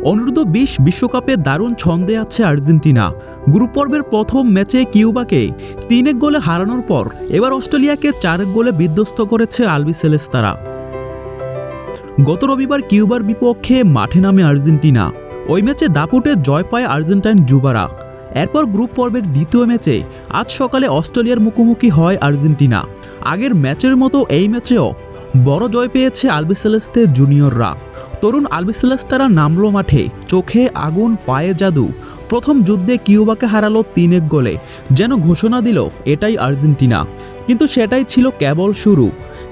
অনূর্ধ্ব-20 বিশ্বকাপে দারুণ ছন্দে আছে আর্জেন্টিনা। গ্রুপ পর্বের প্রথম ম্যাচে কিউবাকে 3-1 গোলে হারানোর পর এবার অস্ট্রেলিয়াকে 4-1 গোলে বিধ্বস্ত করেছে আলবিসেলেস্তারা। গত রবিবার কিউবার বিপক্ষে মাঠে নামে আর্জেন্টিনা। ওই ম্যাচে দাপুটে জয় পায় আর্জেন্টাইন যুবারা। এরপর গ্রুপ পর্বের দ্বিতীয় ম্যাচে আজ সকালে অস্ট্রেলিয়ার মুখোমুখি হয় আর্জেন্টিনা। আগের ম্যাচের মতো এই ম্যাচেও বড় জয় পেয়েছে আলবিসেলেস্তে জুনিয়ররা। তরুণ আলবিসেলেস্তারা নামলো মাঠে, চোখে আগুন, পায়ে জাদু। প্রথম যুদ্ধে কিউবাকে হারালো 3-1 গোলে, যেন ঘোষণা দিল এটাই আর্জেন্টিনা। কিন্তু সেটাই ছিল কেবল শুরু।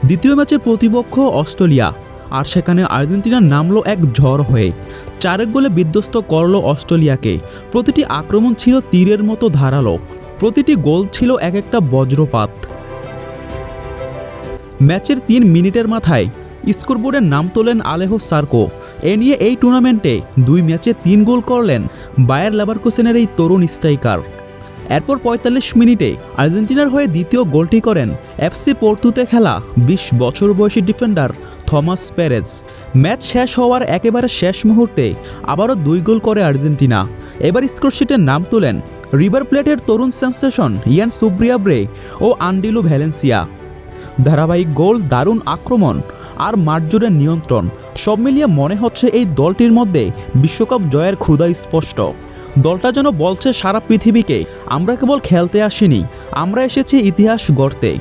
দ্বিতীয় ম্যাচে প্রতিপক্ষ অস্ট্রেলিয়া, আর সেখানে আর্জেন্টিনা নামলো এক ঝড় হয়ে। 4-1 গোলে বিধ্বস্ত করলো অস্ট্রেলিয়াকে। প্রতিটি আক্রমণ ছিল তীরের মতো ধারালো, প্রতিটি গোল ছিল এক একটা বজ্রপাত। ম্যাচের 3 মিনিটের মাথায় স্কোরবোর্ডের নাম তোলেন আলেহো সার্কো। এ নিয়ে এই টুর্নামেন্টে 2 ম্যাচে 3 গোল করলেন বায়ার লেভারকুসেনের এই তরুণ স্ট্রাইকার। এরপর 45 মিনিটে আর্জেন্টিনার হয়ে দ্বিতীয় গোলটি করেন এফসি পোর্তুতে খেলা 20 বছর বয়সী ডিফেন্ডার থমাস পেরেজ। ম্যাচ শেষ হওয়ার একেবারে শেষ মুহূর্তে আবারও 2 গোল করে আর্জেন্টিনা। এবার স্কোরশিটের নাম তোলেন রিভার প্লেটের তরুণ সেন্সেশন ইয়ান সুব্রিয়াব্রে ও আন্ডিলু ভ্যালেন্সিয়া। ধারাবাহিক গোল, দারুণ আক্রমণ আর মাঠজুড়ে নিয়ন্ত্রণ, সব মিলিয়ে মনে হচ্ছে এই দলটির মধ্যে বিশ্বকাপ জয়ের ক্ষুধা স্পষ্ট। দলটা যেন বলছে সারা পৃথিবীকে, আমরা কেবল খেলতে আসিনি, আমরা এসেছি ইতিহাস গড়তে।